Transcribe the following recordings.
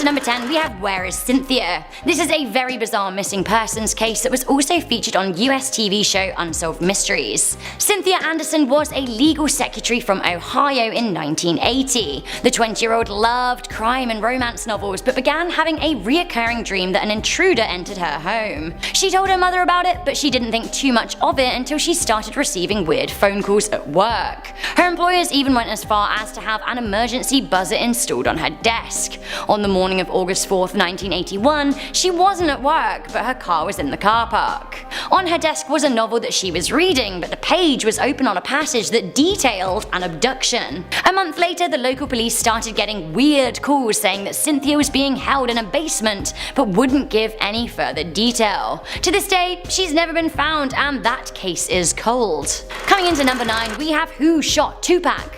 to number 10, we have Where is Cynthia? This is a very bizarre missing persons case that was also featured on US TV show Unsolved Mysteries. Cynthia Anderson was a legal secretary from Ohio in 1980. The 20-year-old loved crime and romance novels but began having a reoccurring dream that an intruder entered her home. She told her mother about it, but she didn't think too much of it until she started receiving weird phone calls at work. Her employers even went as far as to have an emergency buzzer installed on her desk. On the morning of August 4th, 1981, she wasn't at work, but her car was in the car park. On her desk was a novel that she was reading, but the page was open on a passage that detailed an abduction. A month later, the local police started getting weird calls saying that Cynthia was being held in a basement, but wouldn't give any further detail. To this day, she's never been found, and that case is cold. Coming into number 9, we have Who Shot Tupac?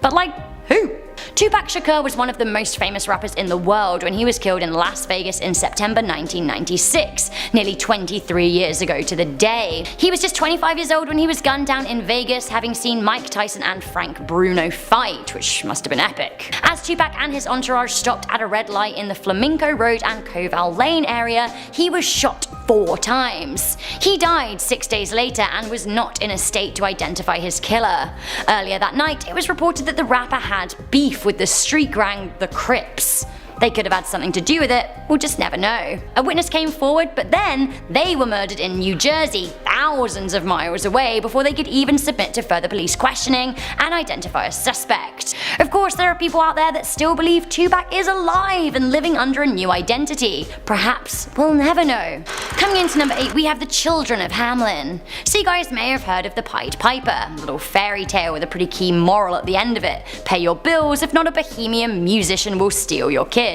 But like, who? Tupac Shakur was one of the most famous rappers in the world when he was killed in Las Vegas in September 1996, nearly 23 years ago to the day. He was just 25 years old when he was gunned down in Vegas, having seen Mike Tyson and Frank Bruno fight, which must have been epic. As Tupac and his entourage stopped at a red light in the Flamenco Road and Koval Lane area, he was shot 4 times. He died 6 days later and was not in a state to identify his killer. Earlier that night, it was reported that the rapper had beef with the street gang the Crips. They could have had something to do with it, we'll just never know. A witness came forward, but then they were murdered in New Jersey, thousands of miles away, before they could even submit to further police questioning and identify a suspect. Of course, there are people out there that still believe Tupac is alive and living under a new identity. Perhaps we'll never know. Coming into number 8, we have The Children of Hamelin. So you guys may have heard of the Pied Piper, a little fairy tale with a pretty key moral at the end of it. Pay your bills, if not a bohemian musician will steal your kids.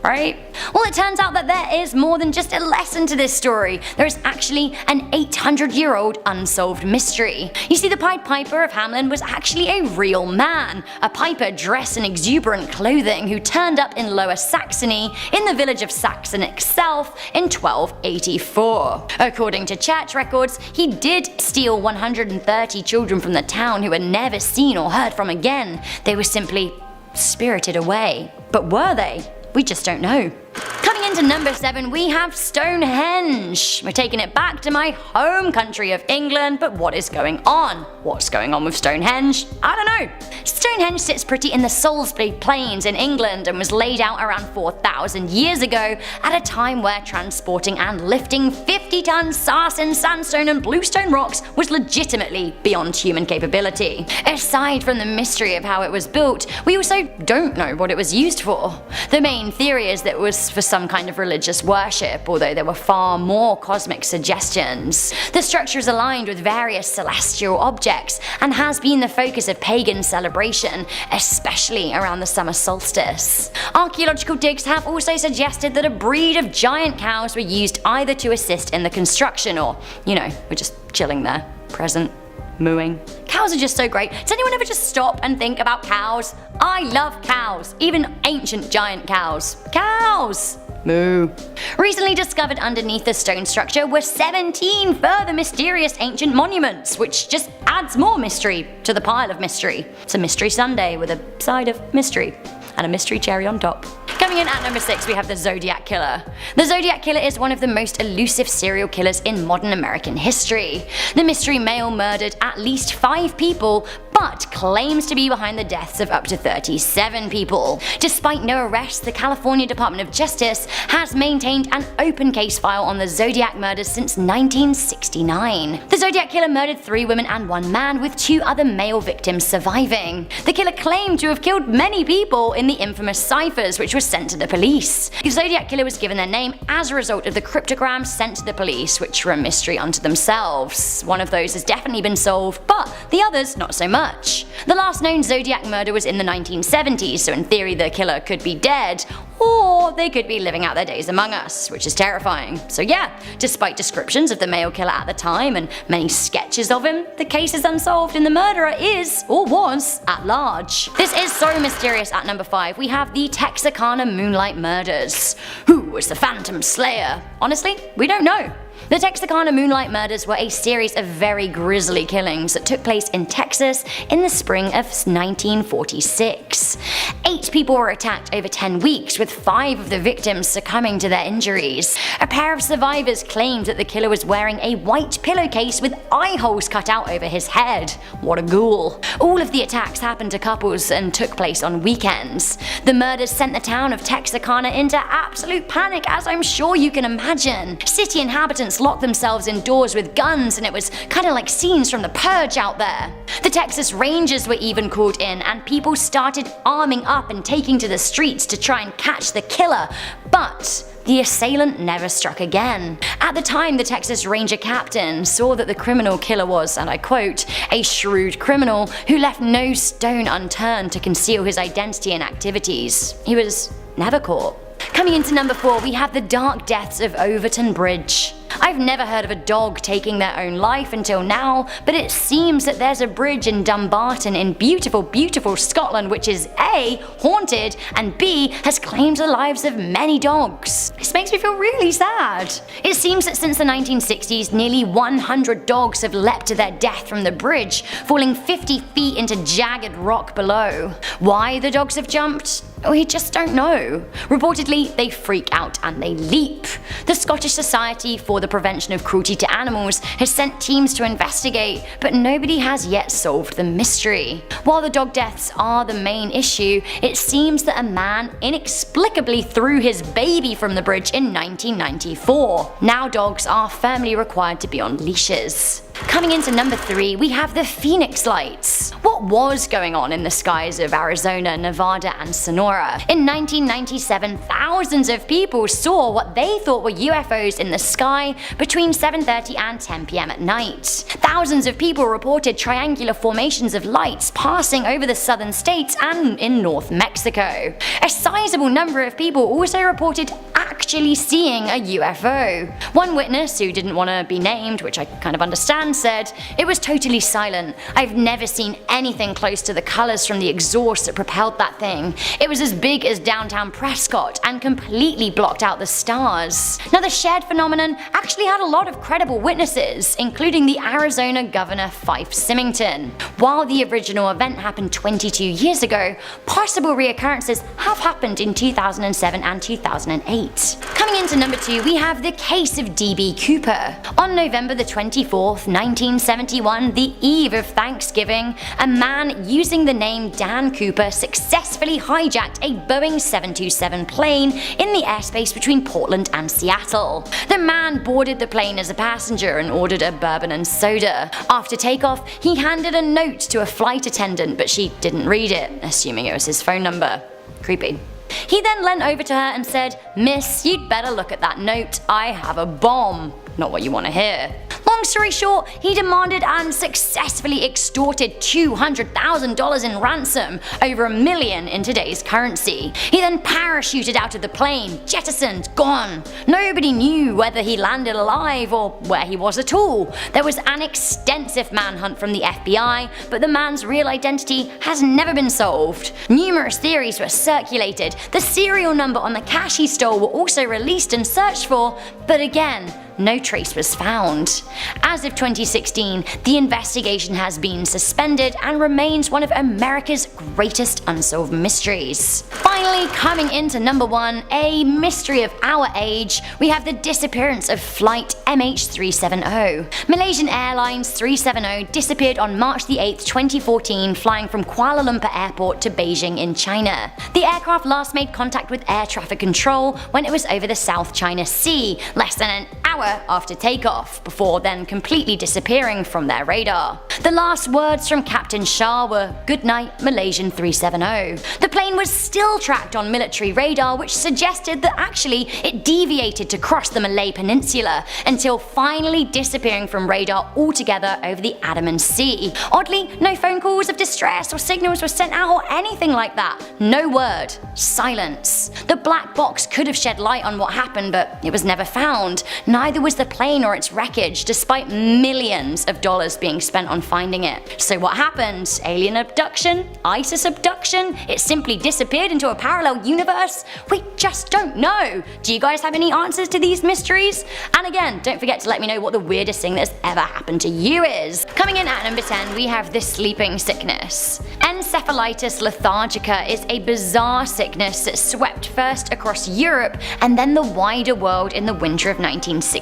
Right? Well, it turns out that there is more than just a lesson to this story. There is actually an 800-year-old unsolved mystery. You see, the Pied Piper of Hamelin was actually a real man, a piper dressed in exuberant clothing who turned up in Lower Saxony in the village of Saxon itself in 1284. According to church records, he did steal 130 children from the town who were never seen or heard from again. They were simply spirited away. But were they? We just don't know. Coming into number 7, we have Stonehenge. We're taking it back to my home country of England, but what is going on? What's going on with Stonehenge? I don't know. Stonehenge sits pretty in the Salisbury Plains in England and was laid out around 4,000 years ago at a time where transporting and lifting 50-ton sarsen sandstone and bluestone rocks was legitimately beyond human capability. Aside from the mystery of how it was built, we also don't know what it was used for. The main theory is that it was for some kind of religious worship, although there were far more cosmic suggestions. The structure is aligned with various celestial objects and has been the focus of pagan celebration, especially around the summer solstice. Archaeological digs have also suggested that a breed of giant cows were used either to assist in the construction or, were just chilling there, present, mooing. Cows are just so great. Does anyone ever just stop and think about cows? I love cows, even ancient giant cows. Cows! Moo. Recently discovered underneath the stone structure were 17 further mysterious ancient monuments, which just adds more mystery to the pile of mystery. It's a mystery sundae with a side of mystery and a mystery cherry on top. Coming in at number 6, we have the Zodiac Killer. The Zodiac Killer is one of the most elusive serial killers in modern American history. The mystery male murdered at least 5 people, but claims to be behind the deaths of up to 37 people. Despite no arrests, the California Department of Justice has maintained an open case file on the Zodiac murders since 1969. The Zodiac Killer murdered 3 women and 1 man, with 2 other male victims surviving. The killer claimed to have killed many people in the infamous ciphers which were sent to the police. The Zodiac Killer was given their name as a result of the cryptograms sent to the police, which were a mystery unto themselves. One of those has definitely been solved, but the others not so much. The last known Zodiac murder was in the 1970s, so in theory the killer could be dead, or they could be living out their days among us, which is terrifying. So yeah, despite descriptions of the male killer at the time and many sketches of him, the case is unsolved and the murderer is, or was, at large. This is so mysterious. At number 5, we have the Texarkana Moonlight Murders. Who was the Phantom Slayer? Honestly, we don't know. The Texarkana Moonlight Murders were a series of very grisly killings that took place in Texas in the spring of 1946. attacks. 8 people were attacked over 10 weeks, with 5 of the victims succumbing to their injuries. A pair of survivors claimed that the killer was wearing a white pillowcase with eye holes cut out over his head. What a ghoul. All of the attacks happened to couples and took place on weekends. The murders sent the town of Texarkana into absolute panic, as I'm sure you can imagine. City inhabitants locked themselves indoors with guns, and it was kinda like scenes from The Purge out there. The Texas Rangers were even called in, and people started arming up and taking to the streets to try and catch the killer, but the assailant never struck again. At the time, the Texas Ranger captain saw that the criminal killer was, and I quote, a shrewd criminal who left no stone unturned to conceal his identity and activities. He was never caught. Coming into number 4, we have the dark deaths of Overton Bridge. I've never heard of a dog taking their own life until now, but it seems that there's a bridge in Dumbarton in beautiful Scotland which is A, haunted, and B, has claimed the lives of many dogs. This makes me feel really sad. It seems that since the 1960s, nearly 100 dogs have leapt to their death from the bridge, falling 50 feet into jagged rock below. Why the dogs have jumped? We just don't know. Reportedly, they freak out and they leap. The Scottish Society for the Prevention of Cruelty to Animals has sent teams to investigate, but nobody has yet solved the mystery. While the dog deaths are the main issue, it seems that a man inexplicably threw his baby from the bridge in 1994. Now dogs are firmly required to be on leashes. Coming into number 3, we have the Phoenix Lights. What was going on in the skies of Arizona, Nevada, and Sonora? In 1997, thousands of people saw what they thought were UFOs in the sky between 7:30 and 10 p.m. at night. Thousands of people reported triangular formations of lights passing over the southern states and in North Mexico. A sizable number of people also reported actually seeing a UFO. One witness, who didn't want to be named, which I kind of understand, said, "It was totally silent. I've never seen anything close to the colors from the exhaust that propelled that thing. It was as big as downtown Prescott and completely blocked out the stars." Now, the shared phenomenon actually had a lot of credible witnesses, including the Arizona Governor Fife Symington. While the original event happened 22 years ago, possible reoccurrences have happened in 2007 and 2008. Coming into number 2, we have the case of D.B. Cooper. On November the 24th, 1971, the eve of Thanksgiving, a man using the name Dan Cooper successfully hijacked a Boeing 727 plane in the airspace between Portland and Seattle. The man boarded the plane as a passenger and ordered a bourbon and soda. After takeoff, he handed a note to a flight attendant, but she didn't read it, assuming it was his phone number. Creepy. He then leant over to her and said, "Miss, you'd better look at that note. I have a bomb." Not what you want to hear. Long story short, he demanded and successfully extorted $200,000 in ransom, over $1 million in today's currency. He then parachuted out of the plane, jettisoned, gone. Nobody knew whether he landed alive or where he was at all. There was an extensive manhunt from the FBI, but the man's real identity has never been solved. Numerous theories were circulated. The serial number on the cash he stole were also released and searched for, but again, no trace was found. As of 2016, the investigation has been suspended and remains one of America's greatest unsolved mysteries. Finally, coming into number 1, a mystery of our age, we have the disappearance of flight MH370. Malaysian Airlines 370 disappeared on March the 8th, 2014, flying from Kuala Lumpur Airport to Beijing in China. The aircraft last made contact with air traffic control when it was over the South China Sea, less than an hour after takeoff, before then completely disappearing from their radar. The last words from Captain Shah were, "Good night, Malaysian 370. The plane was still tracked on military radar, which suggested that actually it deviated to cross the Malay Peninsula, until finally disappearing from radar altogether over the Andaman Sea. Oddly, no phone calls of distress or signals were sent out or anything like that. No word. Silence. The black box could have shed light on what happened, but it was never found. neither was the plane or its wreckage, despite millions of dollars being spent on finding it. So what happened? Alien abduction? ISIS abduction? It simply disappeared into a parallel universe? We just don't know. Do you guys have any answers to these mysteries? And again, don't forget to let me know what the weirdest thing that's ever happened to you is. Coming in at number 10, we have the sleeping sickness. Encephalitis lethargica is a bizarre sickness that swept first across Europe and then the wider world in the winter of 1916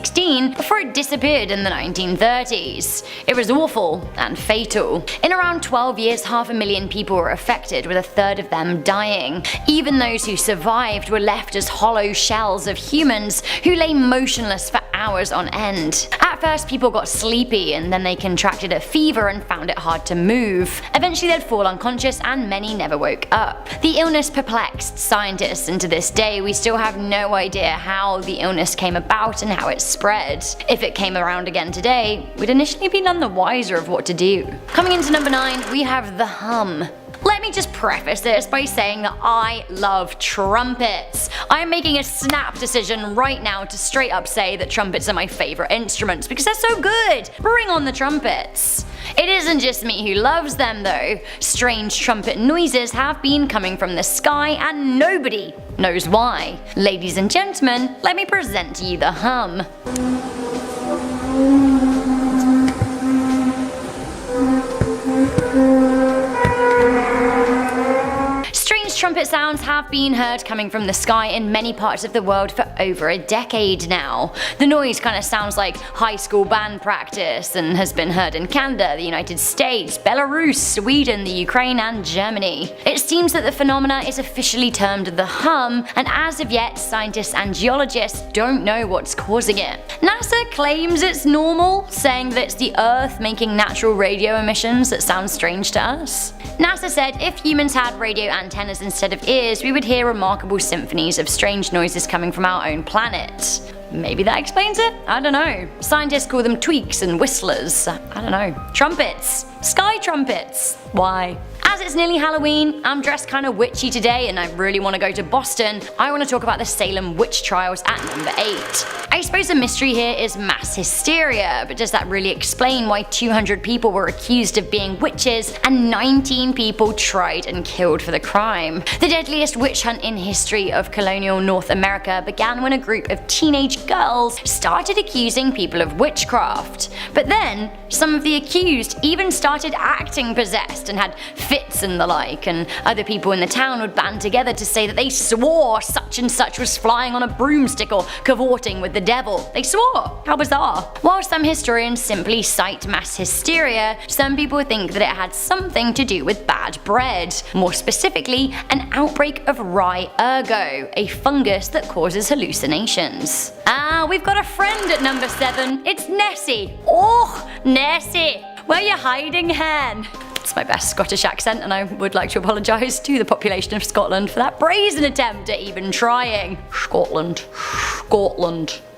before it disappeared in the 1930s. It was awful and fatal. In around 12 years, 500,000 people were affected, with a third of them dying. Even those who survived were left as hollow shells of humans who lay motionless for hours on end. At first, people got sleepy and then they contracted a fever and found it hard to move. Eventually they'd fall unconscious and many never woke up. The illness perplexed scientists, and to this day we still have no idea how the illness came about and how it spread. If it came around again today, we'd initially be none the wiser of what to do. Coming into number 9, we have the hum. Let me just preface this by saying that I love trumpets. I am making a snap decision right now to straight up say that trumpets are my favourite instruments because they're so good. Bring on the trumpets. It isn't just me who loves them though. Strange trumpet noises have been coming from the sky and nobody knows why. Ladies and gentlemen, let me present to you the hum. Trumpet sounds have been heard coming from the sky in many parts of the world for over a decade now. The noise kind of sounds like high school band practice and has been heard in Canada, the United States, Belarus, Sweden, the Ukraine and Germany. It seems that the phenomena is officially termed the hum, and as of yet scientists and geologists don't know what's causing it. NASA claims it's normal, saying that it's the Earth making natural radio emissions that sound strange to us. NASA said if humans had radio antennas instead of ears, we would hear remarkable symphonies of strange noises coming from our own planet. Maybe that explains it? I don't know. Scientists call them tweaks and whistlers. I don't know. Trumpets. Sky trumpets. Why? As it's nearly Halloween, I'm dressed kind of witchy today and I really want to go to Boston. I want to talk about the Salem witch trials at number 8. I suppose the mystery here is mass hysteria, but does that really explain why 200 people were accused of being witches and 19 people tried and killed for the crime? The deadliest witch hunt in history of colonial North America began when a group of teenage girls started accusing people of witchcraft. But then, some of the accused even started acting possessed and had fits and the like, and other people in the town would band together to say that they swore such and such was flying on a broomstick or cavorting with the devil. They swore! How bizarre. While some historians simply cite mass hysteria, some people think that it had something to do with bad bread. More specifically, an outbreak of rye ergo, a fungus that causes hallucinations. We've got a friend at number 7. It's Nessie. Oh, Nessie! Where you hiding, hen? It's my best Scottish accent, and I would like to apologise to the population of Scotland for that brazen attempt at even trying. Scotland.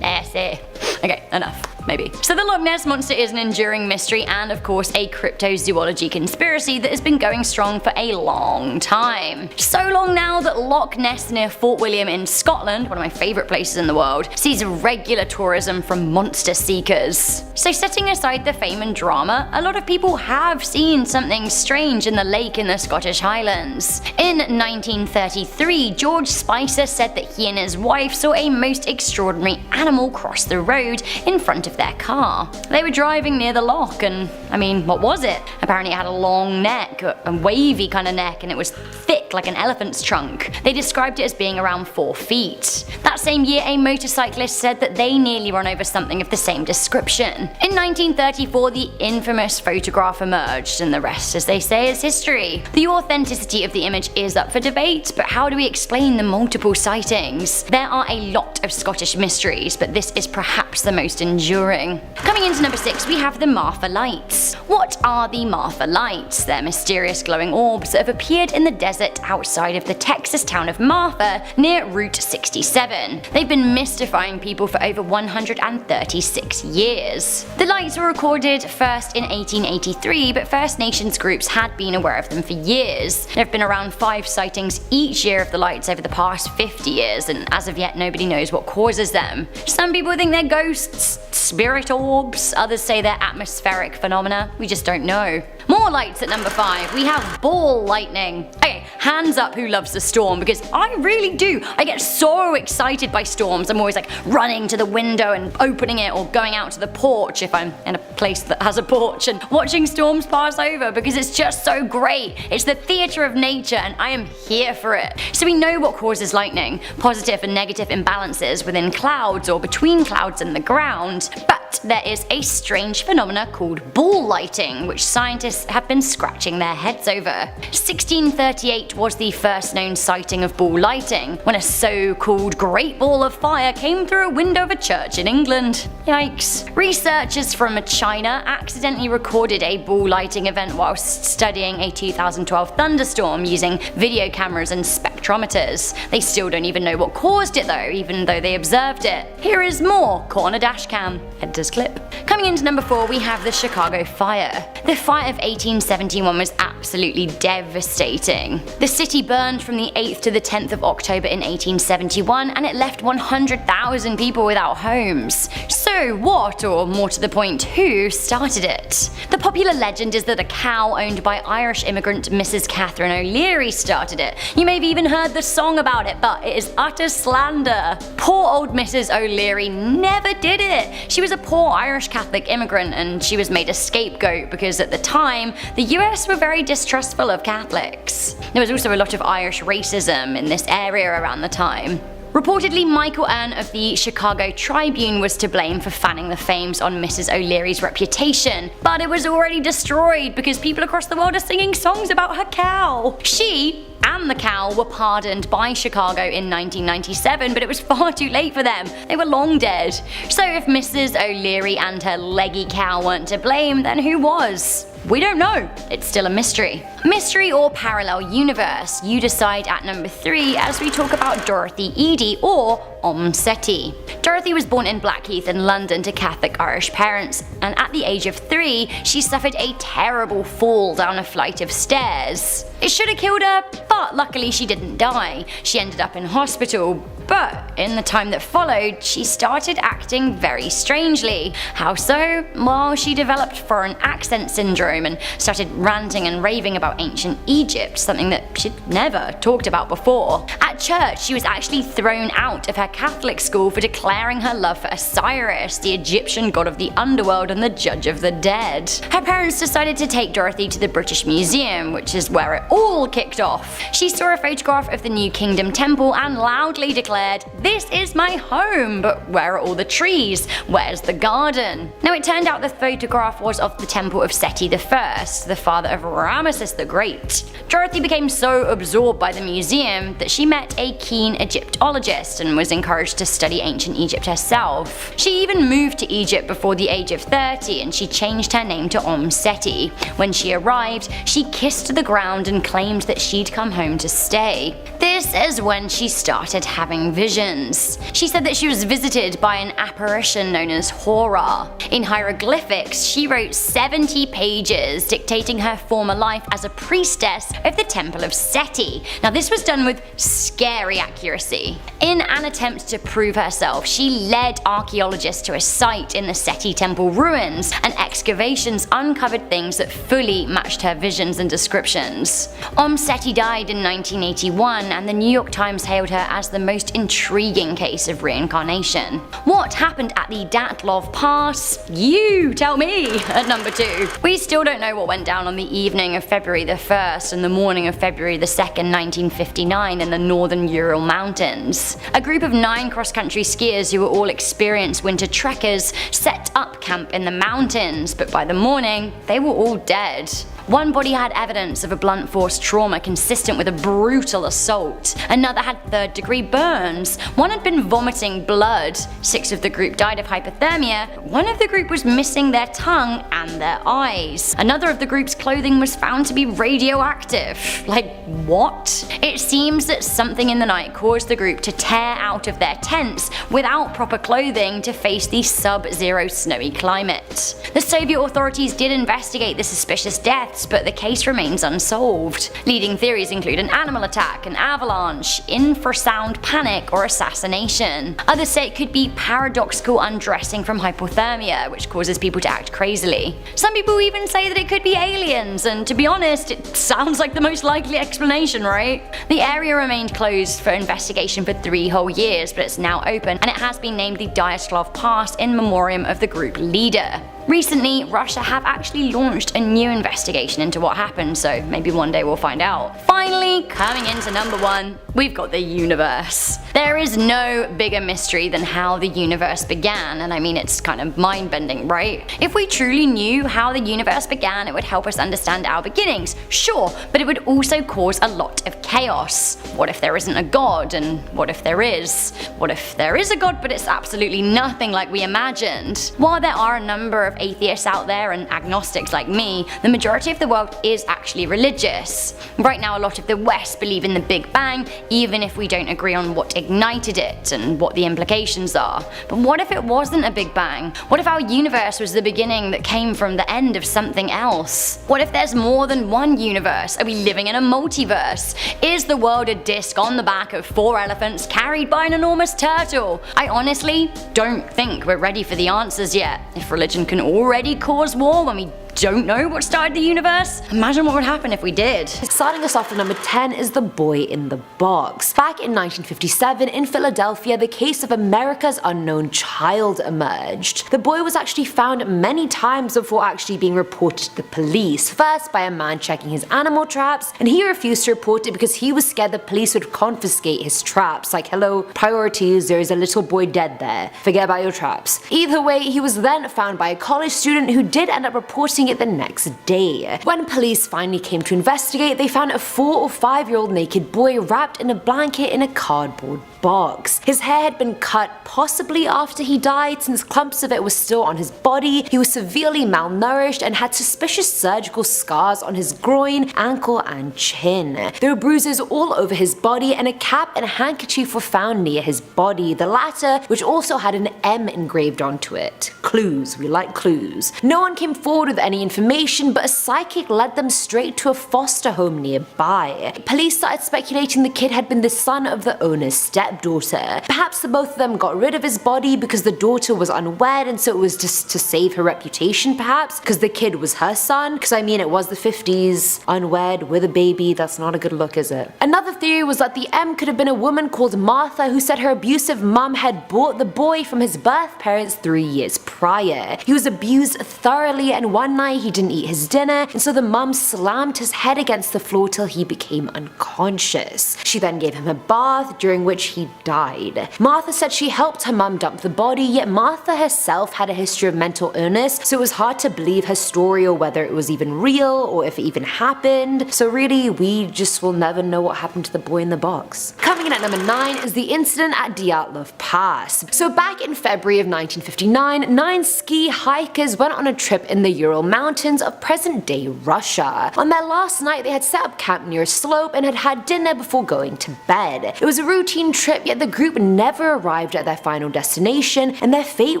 Nessie. Okay, enough. Maybe. So the Loch Ness Monster is an enduring mystery and of course a cryptozoology conspiracy that has been going strong for a long time. So long now that Loch Ness near Fort William in Scotland, one of my favourite places in the world, sees regular tourism from monster seekers. So setting aside the fame and drama, a lot of people have seen something strange in the lake in the Scottish Highlands. In 1933, George Spicer said that he and his wife saw a most extraordinary animal cross the road in front of their car. They were driving near the loch and, I mean, what was it? Apparently it had a long neck, a wavy kind of neck, and it was thick like an elephant's trunk. They described it as being around 4 feet. That same year, a motorcyclist said that they nearly run over something of the same description. In 1934, the infamous photograph emerged, and the rest, as they say, is history. The authenticity of the image is up for debate, but how do we explain the multiple sightings? There are a lot of Scottish mysteries, but this is perhaps the most enduring. reassuring. Coming into number 6, we have the Marfa Lights. What are the Marfa Lights? They're mysterious glowing orbs that have appeared in the desert outside of the Texas town of Marfa near Route 67. They've been mystifying people for over 136 years. The lights were recorded first in 1883, but First Nations groups had been aware of them for years. There have been around 5 sightings each year of the lights over the past 50 years, and as of yet nobody knows what causes them. Some people think they're ghosts, spirit orbs, others say they're atmospheric phenomena, we just don't know. More lights at number 5, we have ball lightning. Okay, hands up who loves the storm, because I really do. I get so excited by storms. I'm always like running to the window and opening it, or going out to the porch if I'm in a place that has a porch, and watching storms pass over because it's just so great. It's the theatre of nature and I am here for it. So we know what causes lightning, positive and negative imbalances within clouds or between clouds and the ground, but there is a strange phenomena called ball lighting, which scientists have been scratching their heads over. 1638 was the first known sighting of ball lighting, when a so-called Great Ball of Fire came through a window of a church in England. Yikes. Researchers from China accidentally recorded a ball lighting event whilst studying a 2012 thunderstorm using video cameras and spectrometers. They still don't even know what caused it though, even though they observed it. Here is more corner dashcam. Editor's clip. Coming into number 4, we have the Chicago Fire. The fire of 1871 was absolutely devastating. The city burned from the 8th to the 10th of October in 1871, and it left 100,000 people without homes. So what, or more to the point, who started it? The popular legend is that a cow owned by Irish immigrant Mrs. Catherine O'Leary started it. You may have even heard the song about it, but it is utter slander. Poor old Mrs. O'Leary never did it. She was a poor Irish Catholic immigrant, and she was made a scapegoat because at the time the US were very distrustful of Catholics. There was also a lot of Irish racism in this area around the time. Reportedly, Michael Earn of the Chicago Tribune was to blame for fanning the flames on Mrs. O'Leary's reputation, but it was already destroyed because people across the world are singing songs about her cow. She and the cow were pardoned by Chicago in 1997, but it was far too late for them. They were long dead. So if Mrs. O'Leary and her leggy cow weren't to blame, then who was? We don't know. It's still a mystery. Mystery or parallel universe? You decide at number 3 as we talk about Dorothy Eady, or Seti. Dorothy was born in Blackheath in London to Catholic Irish parents, and at the age of 3, she suffered a terrible fall down a flight of stairs. It should have killed her, but luckily she didn't die. She ended up in hospital, but in the time that followed, she started acting very strangely. How so? Well, she developed foreign accent syndrome and started ranting and raving about ancient Egypt, something that she'd never talked about before. At church, she was actually thrown out of her Catholic school for declaring her love for Osiris, the Egyptian god of the underworld and the judge of the dead. Her parents decided to take Dorothy to the British Museum, which is where it all kicked off. She saw a photograph of the New Kingdom Temple and loudly declared, "This is my home, but where are all the trees? Where's the garden?" Now it turned out the photograph was of the temple of Seti I, the father of Ramesses the Great. Dorothy became so absorbed by the museum that she met a keen Egyptologist and was encouraged to study ancient Egypt herself. She even moved to Egypt before the age of 30, and she changed her name to Seti. When she arrived, she kissed the ground and claimed that she'd come home to stay. This is when she started having visions. She said that she was visited by an apparition known as Hora. In hieroglyphics, she wrote 70 pages dictating her former life as a priestess of the Temple of Seti. Now this was done with scary accuracy. In an attempt to prove herself, she led archaeologists to a site in the Seti Temple ruins, and excavations uncovered things that fully matched her visions and descriptions. Seti died in 1981, and the New York Times hailed her as the most intriguing case of reincarnation. What happened at the Datlov Pass? You tell me! At number 2. We still don't know what went down on the evening of February the 1st and the morning of February the 2nd, 1959 in the northern Ural Mountains. A group of 9 cross-country skiers who were all experienced winter trekkers set up camp in the mountains, but by the morning, they were all dead. One body had evidence of a blunt force trauma consistent with a brutal assault. Another had third-degree burns. One had been vomiting blood. 6 of the group died of hypothermia. One of the group was missing their tongue and their eyes. Another of the group's clothing was found to be radioactive. Like, what? It seems that something in the night caused the group to tear out of their tents without proper clothing to face the sub-zero snowy climate. The Soviet authorities did investigate the suspicious deaths, but the case remains unsolved. Leading theories include an animal attack, an avalanche, infrasound panic, or assassination. Others say it could be paradoxical undressing from hypothermia, which causes people to act crazily. Some people even say that it could be aliens, and to be honest, it sounds like the most likely explanation, right? The area remained closed for investigation for 3 whole years, but it's now open, and it has been named the Dyatlov Pass in memoriam of the group leader. Recently, Russia have actually launched a new investigation into what happened, so maybe one day we'll find out. Finally, coming into number 1, we've got the universe. There is no bigger mystery than how the universe began, and I mean, it's kind of mind-bending, right? If we truly knew how the universe began, it would help us understand our beginnings, sure, but it would also cause a lot of chaos. What if there isn't a god, and what if there is? What if there is a god, but it's absolutely nothing like we imagined? While there are a number of atheists out there and agnostics like me, the majority of the world is actually religious. Right now, a lot of the West believe in the Big Bang, even if we don't agree on what ignited it and what the implications are. But what if it wasn't a Big Bang? What if our universe was the beginning that came from the end of something else? What if there's more than one universe? Are we living in a multiverse? Is the world a disc on the back of 4 elephants carried by an enormous turtle? I honestly don't think we're ready for the answers yet. If religion can already cause war when we don't know what started the universe, imagine what would happen if we did. Starting us off at number 10 is The Boy in the Box. Back in 1957 in Philadelphia, the case of America's unknown child emerged. The boy was actually found many times before actually being reported to the police. First by a man checking his animal traps, and he refused to report it because he was scared the police would confiscate his traps. Like, hello, priorities, there is a little boy dead there. Forget about your traps. Either way, he was then found by a college student who did end up reporting it the next day. When police finally came to investigate, they found a 4 or 5-year-old naked boy wrapped in a blanket in a cardboard box. His hair had been cut possibly after he died, since clumps of it were still on his body. He was severely malnourished and had suspicious surgical scars on his groin, ankle, and chin. There were bruises all over his body, and a cap and a handkerchief were found near his body, the latter which also had an M engraved onto it. Clues, we like clues. No one came forward with any information, but a psychic led them straight to a foster home nearby. Police started speculating the kid had been the son of the owner's stepdaughter. Perhaps the both of them got rid of his body because the daughter was unwed, and so it was just to save her reputation, perhaps, because the kid was her son. Because I mean, it was the 50s, unwed, with a baby, that's not a good look, is it? Another theory was that the M could have been a woman called Martha who said her abusive mum had bought the boy from his birth parents 3 years prior. He was abused thoroughly, and one night he didn't eat his dinner, and so the mum slammed his head against the floor till he became unconscious. She then gave him a bath, during which he died. Martha said she helped her mum dump the body, yet Martha herself had a history of mental illness, so it was hard to believe her story or whether it was even real or if it even happened. So really, we just will never know what happened to the boy in the box. Coming in at number 9 is the incident at Dyatlov Pass. So back in February of 1959, 9 ski hikers went on a trip in the Ural Mountains of present-day Russia. On their last night, they had set up camp near a slope and had had dinner before going to bed. It was a routine trip, yet the group never arrived at their final destination, and their fate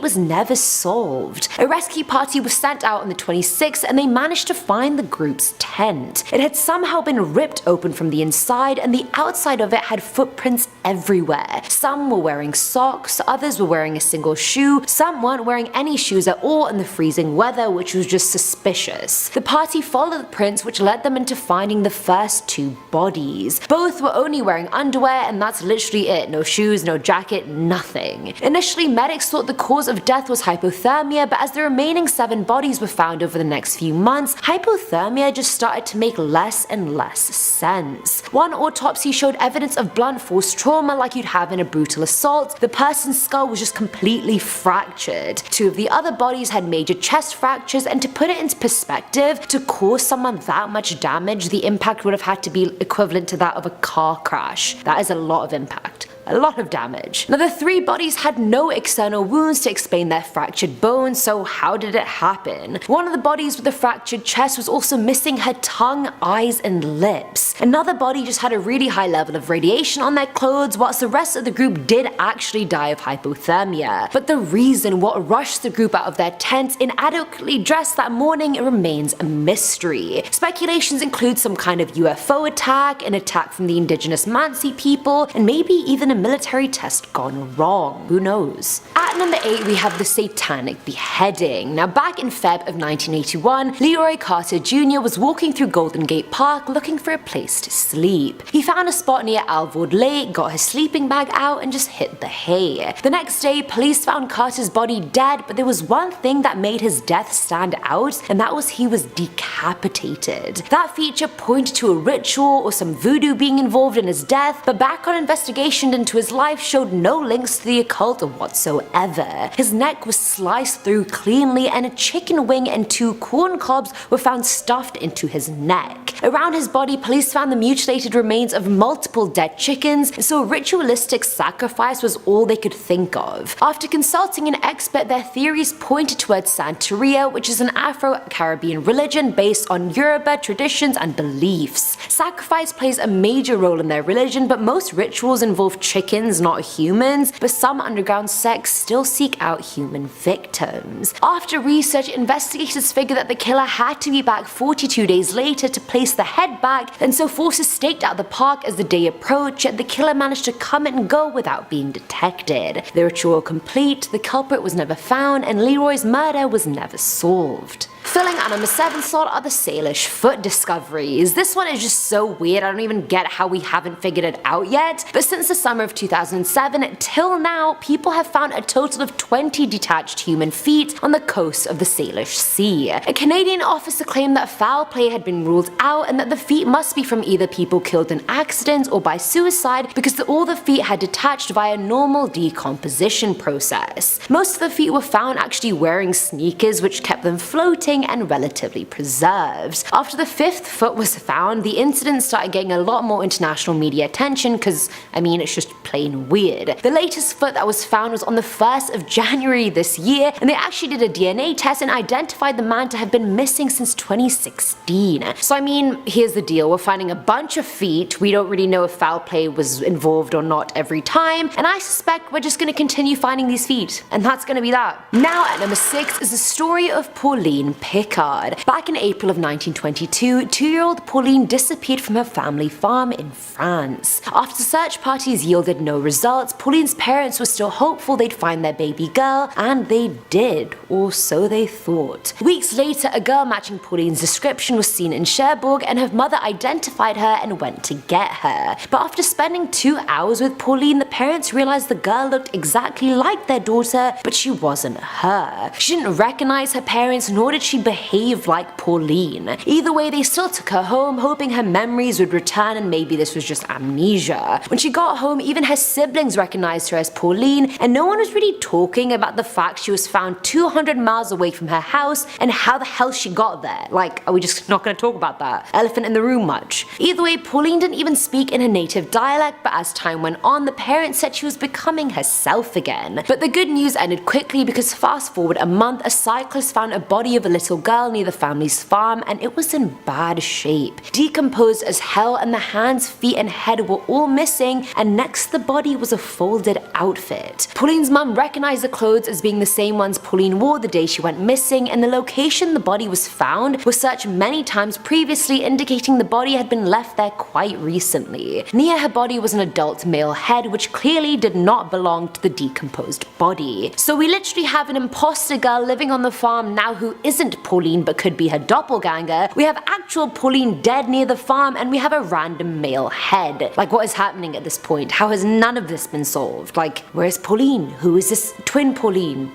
was never solved. A rescue party was sent out on the 26th, and they managed to find the group's tent. It had somehow been ripped open from the inside, and the outside of it had footprints everywhere. Some were wearing socks, others were wearing a single shoe, some weren't wearing any shoes at all in the freezing weather, which was just suspicious. The party followed the prints, which led them into finding the first 2 bodies. Both were only wearing underwear, and that's literally outfit, no shoes, no jacket, nothing. Initially, medics thought the cause of death was hypothermia, but as the remaining 7 bodies were found over the next few months, hypothermia just started to make less and less sense. One autopsy showed evidence of blunt force trauma like you'd have in a brutal assault. The person's skull was just completely fractured. 2 of the other bodies had major chest fractures, and to put it into perspective, to cause someone that much damage, the impact would have had to be equivalent to that of a car crash. That is a lot of impact. A lot of damage. Now the 3 bodies had no external wounds to explain their fractured bones, so how did it happen? One of the bodies with the fractured chest was also missing her tongue, eyes, and lips. Another body just had a really high level of radiation on their clothes, whilst the rest of the group did actually die of hypothermia. But the reason what rushed the group out of their tents inadequately dressed that morning remains a mystery. Speculations include some kind of UFO attack, an attack from the indigenous Mansi people, and maybe even a military test gone wrong. Who knows? At number 8 we have the satanic beheading. Now back in Feb of 1981, Leroy Carter Jr. was walking through Golden Gate Park looking for a place to sleep. He found a spot near Alvord Lake, got his sleeping bag out, and just hit the hay. The next day, police found Carter's body dead, but there was one thing that made his death stand out, and that was he was decapitated. That feature pointed to a ritual or some voodoo being involved in his death, but background investigation into his life showed no links to the occult whatsoever. His neck was sliced through cleanly, and a chicken wing and 2 corn cobs were found stuffed into his neck. Around his body, police found the mutilated remains of multiple dead chickens, so a ritualistic sacrifice was all they could think of. After consulting an expert, their theories pointed towards Santeria, which is an Afro-Caribbean religion based on Yoruba traditions and beliefs. Sacrifice plays a major role in their religion, but most rituals involve chickens, not humans, but some underground sects still seek out human victims. After research, investigators figured that the killer had to be back 42 days later to place the head back, and so forces staked out the park as the day approached, yet the killer managed to come and go without being detected. The ritual complete, the culprit was never found, and Leroy's murder was never solved. Filling at number 7 slot are the Salish foot discoveries. This one is just so weird, I don't even get how we haven't figured it out yet, but since the summer of 2007 till now, people have found a total of 20 detached human feet on the coast of the Salish Sea. A Canadian officer claimed that foul play had been ruled out and that the feet must be from either people killed in accident or by suicide because all the feet had detached via normal decomposition process. Most of the feet were found actually wearing sneakers, which kept them floating and relatively preserved. After the 5th foot was found, the incident started getting a lot more international media attention because, I mean, it's just plain weird. The latest foot that was found was on the 1st of January this year, and they actually did a DNA test and identified the man to have been missing since 2016. So I mean, here's the deal, we're finding a bunch of feet, we don't really know if foul play was involved or not every time, and I suspect we're just gonna continue finding these feet, and that's gonna be that. Now at number 6 is the story of Pauline Picard. Back in April of 1922, 2-year-old Pauline disappeared from her family farm in France. After search parties yielded no results, Pauline's parents were still hopeful they'd find their baby girl, and they did, or so they thought. Weeks later, a girl matching Pauline's description was seen in Cherbourg, and her mother identified her and went to get her. But after spending 2 hours with Pauline, the parents realized the girl looked exactly like their daughter, but she wasn't her. She didn't recognize her parents, nor did she behave like Pauline. Either way, they still took her home, hoping her memories would return and maybe this was just amnesia. When she got home, even her siblings recognized her as Pauline, and no one was really talking about the fact she was found 200 miles away from her house and how the hell she got there. Like, are we just not gonna talk about that? Elephant in the room much. Either way, Pauline didn't even speak in her native dialect, but as time went on, the parents said she was becoming herself again. But the good news ended quickly because fast forward a month, a cyclist found a body of a little girl near the family's farm, and it was in bad shape. Decomposed as hell, and the hands, feet, and head were all missing, and next to the body was a folded outfit. Pauline's mum recognized the clothes as being the same ones Pauline wore the day she went missing, and the location the body was found was searched many times previously, indicating the body had been left there quite recently. Near her body was an adult male head, which clearly did not belong to the decomposed body. So we literally have an imposter girl living on the farm now who isn't wasn't Pauline but could be her doppelganger, we have actual Pauline dead near the farm, and we have a random male head. Like, what is happening at this point? How has none of this been solved? Like, where's Pauline? Who is this twin Pauline?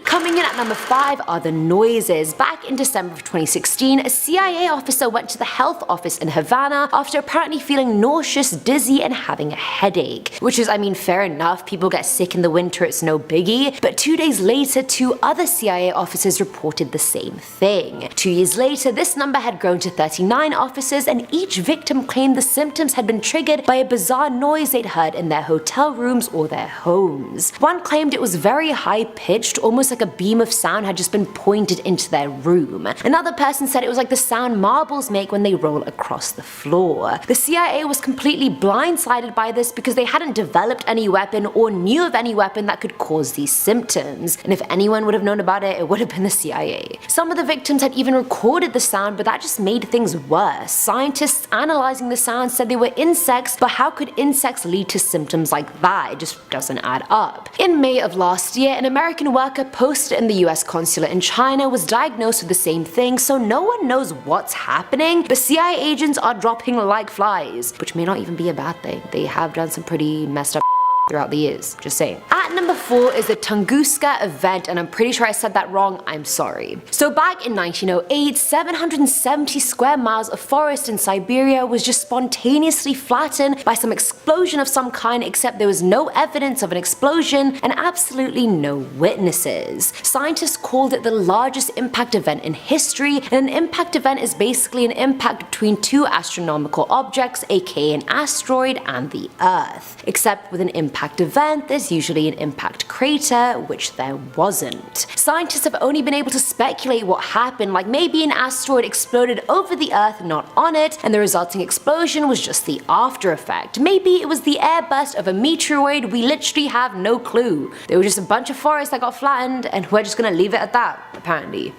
Coming in at number 5 are the noises. Back in December of 2016, a CIA officer went to the health office in Havana after apparently feeling nauseous, dizzy, and having a headache. Which is, I mean, fair enough, people get sick in the winter, it's no biggie. But 2 days later, 2 other CIA officers reported the same thing. 2 years later, this number had grown to 39 officers, and each victim claimed the symptoms had been triggered by a bizarre noise they'd heard in their hotel rooms or their homes. One claimed it was very high-pitched, almost like a beam of sound had just been pointed into their room. Another person said it was like the sound marbles make when they roll across the floor. The CIA was completely blindsided by this because they hadn't developed any weapon or knew of any weapon that could cause these symptoms, and if anyone would have known about it, it would have been the CIA. Some of the victims had even recorded the sound, but that just made things worse. Scientists analyzing the sound said they were insects, but how could insects lead to symptoms like that? It just doesn't add up. In May of last year, an American worker posted in the US consulate in China was diagnosed with the same thing, so no one knows what's happening, but CIA agents are dropping like flies, which may not even be a bad thing. They have done some pretty messed up throughout the years, just saying. At number 4 is the Tunguska event, and I'm pretty sure I said that wrong, I'm sorry. So back in 1908, 770 square miles of forest in Siberia was just spontaneously flattened by some explosion of some kind, except there was no evidence of an explosion and absolutely no witnesses. Scientists called it the largest impact event in history, and an impact event is basically an impact between 2 astronomical objects, aka an asteroid and the Earth. Except with an impact event, there's usually an impact crater, which there wasn't. Scientists have only been able to speculate what happened, like maybe an asteroid exploded over the Earth, not on it, and the resulting explosion was just the after effect. Maybe it was the airburst of a meteoroid, we literally have no clue. There were just a bunch of forests that got flattened, and we're just gonna leave it at that, apparently.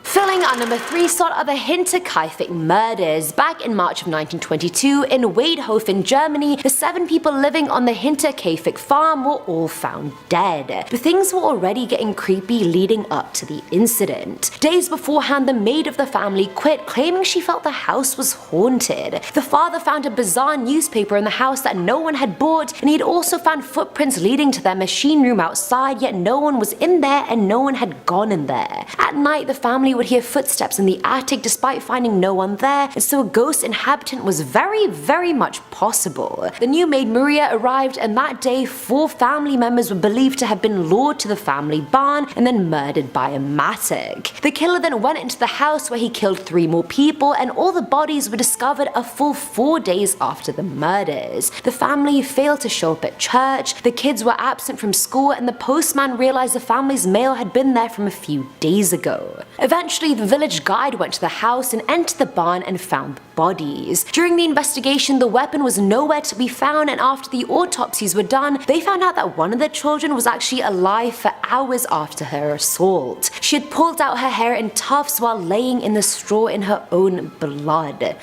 Filling our number 3 slot are the Hinterkaifeck murders. Back in March of 1922, in Weidhofen, Germany, the 7 people living on the Hinterkaifeck farm were all found dead. But things were already getting creepy leading up to the incident. Days beforehand, the maid of the family quit, claiming she felt the house was haunted. The father found a bizarre newspaper in the house that no one had bought, and he'd also found footprints leading to their machine room outside, yet no one was in there and no one had gone in there. At night, the family would hear footsteps in the attic despite finding no one there, and so a ghost inhabitant was very much possible. The new maid Maria arrived, and that day 4 family members were believed to have been lured to the family barn and then murdered by a mattock. The killer then went into the house where he killed 3 more people, and all the bodies were discovered a full 4 days after the murders. The family failed to show up at church, the kids were absent from school, and the postman realized the family's mail had been there from a few days ago. Eventually, the village guide went to the house and entered the barn and found the bodies. During the investigation, the weapon was nowhere to be found, and after the autopsies were done, they found out that one of the children was actually alive for hours after her assault. She had pulled out her hair in tufts while laying in the straw in her own blood.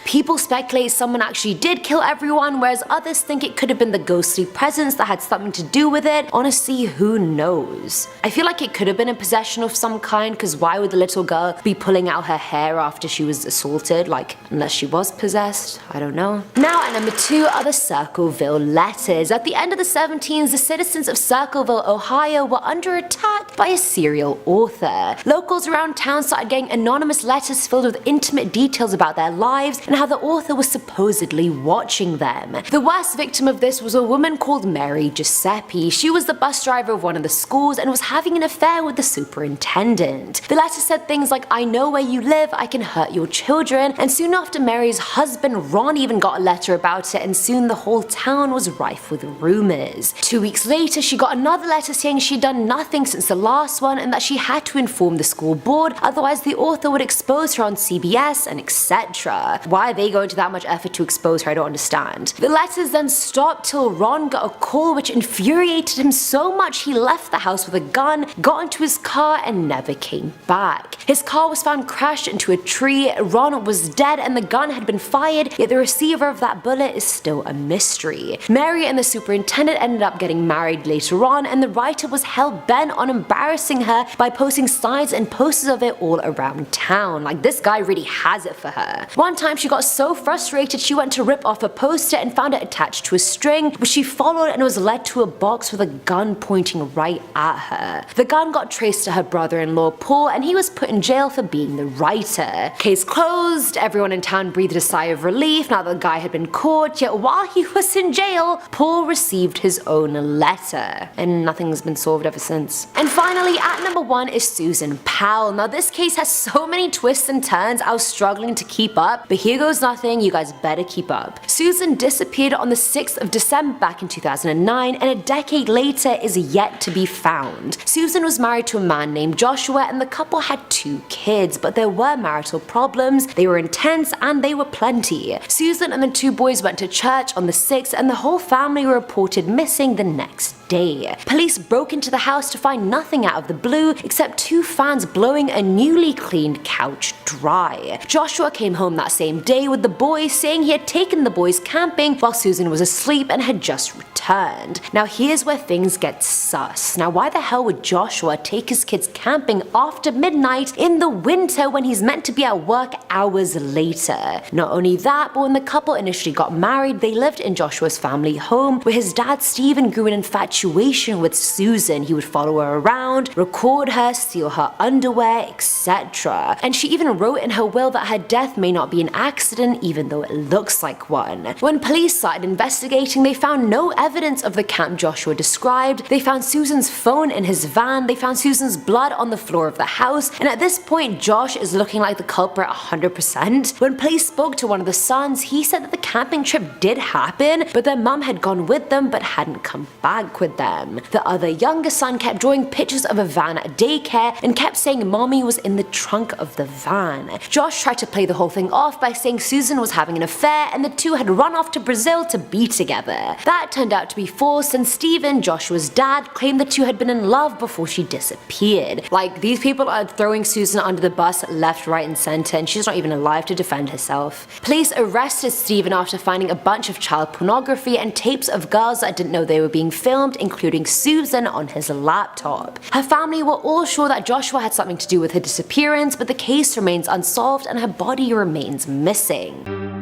People speculate someone actually did kill everyone, whereas others think it could have been the ghostly presence that had something to do with it. Honestly, who knows? I feel like it could have been a possession of some kind, because why would the little girl be pulling out her hair after she was assaulted? Like, unless she was possessed? I don't know. Now at number 2 are the Circleville letters. At the end of the 1700s, the citizens of Circleville, Ohio were under attack by a serial author. Locals around town started getting anonymous letters filled with intimate details about their lives and how the author was supposedly watching them. The worst victim of this was a woman called Mary Giuseppe. She was the bus driver of one of the schools and was having an affair with the superintendent. The letter said things like, "I know where you live, I can hurt your children," and soon after, Mary's husband Ron even got a letter about it, and soon the whole town was rife with rumors. 2 weeks later, she got another letter saying she'd done nothing since the last one and that she had to inform the school board, otherwise the author would expose her on CBS and etc. Why why they go into that much effort to expose her, I don't understand. The letters then stopped till Ron got a call which infuriated him so much he left the house with a gun, got into his car and never came back. His car was found crashed into a tree, Ron was dead and the gun had been fired, yet the receiver of that bullet is still a mystery. Mary and the superintendent ended up getting married later on, and the writer was hell-bent on embarrassing her by posting signs and posters of it all around town. Like, this guy really has it for her. One time she got so frustrated she went to rip off a poster and found it attached to a string, which she followed and was led to a box with a gun pointing right at her. The gun got traced to her brother-in-law Paul, and he was put in jail for being the writer. Case closed, everyone in town breathed a sigh of relief now that the guy had been caught, yet while he was in jail, Paul received his own letter. And nothing's been solved ever since. And finally, at number 1 is Susan Powell. Now this case has so many twists and turns, I was struggling to keep up, but here goes nothing, you guys better keep up. Susan disappeared on the 6th of December back in 2009, and a decade later is yet to be found. Susan was married to a man named Joshua, and the couple had 2 kids, but there were marital problems, they were intense, and they were plenty. Susan and the 2 boys went to church on the 6th, and the whole family were reported missing the next day. Police broke into the house to find nothing out of the blue except 2 fans blowing a newly cleaned couch dry. Joshua came home that same day with the boys, saying he had taken the boys camping while Susan was asleep and had just returned. Now here's where things get sus. Now why the hell would Joshua take his kids camping after midnight in the winter when he's meant to be at work hours later? Not only that, but when the couple initially got married, they lived in Joshua's family home, where his dad Stephen grew an infatuation with Susan. He would follow her around, record her, steal her underwear, etc. And she even wrote in her will that her death may not be an accident, even though it looks like one. When police started investigating, they found no evidence of the camp Joshua described. They found Susan's phone in his van, they found Susan's blood on the floor of the house, and at this point Josh is looking like the culprit 100%. When police spoke to one of the sons, he said that the camping trip did happen, but their mum had gone with them but hadn't come back with them. The other younger son kept drawing pictures of a van at daycare and kept saying mommy was in the trunk of the van. Josh tried to play the whole thing off by saying Susan was having an affair and the 2 had run off to Brazil to be together. That turned out to be false, and Stephen, Joshua's dad, claimed the 2 had been in love before she disappeared. Like, these people are throwing Susan under the bus left, right and center, and she's not even alive to defend herself. Police arrested Stephen after finding a bunch of child pornography and tapes of girls that didn't know they were being filmed, including Susan, on his laptop. Her family were all sure that Joshua had something to do with her disappearance, but the case remains unsolved and her body remains missing.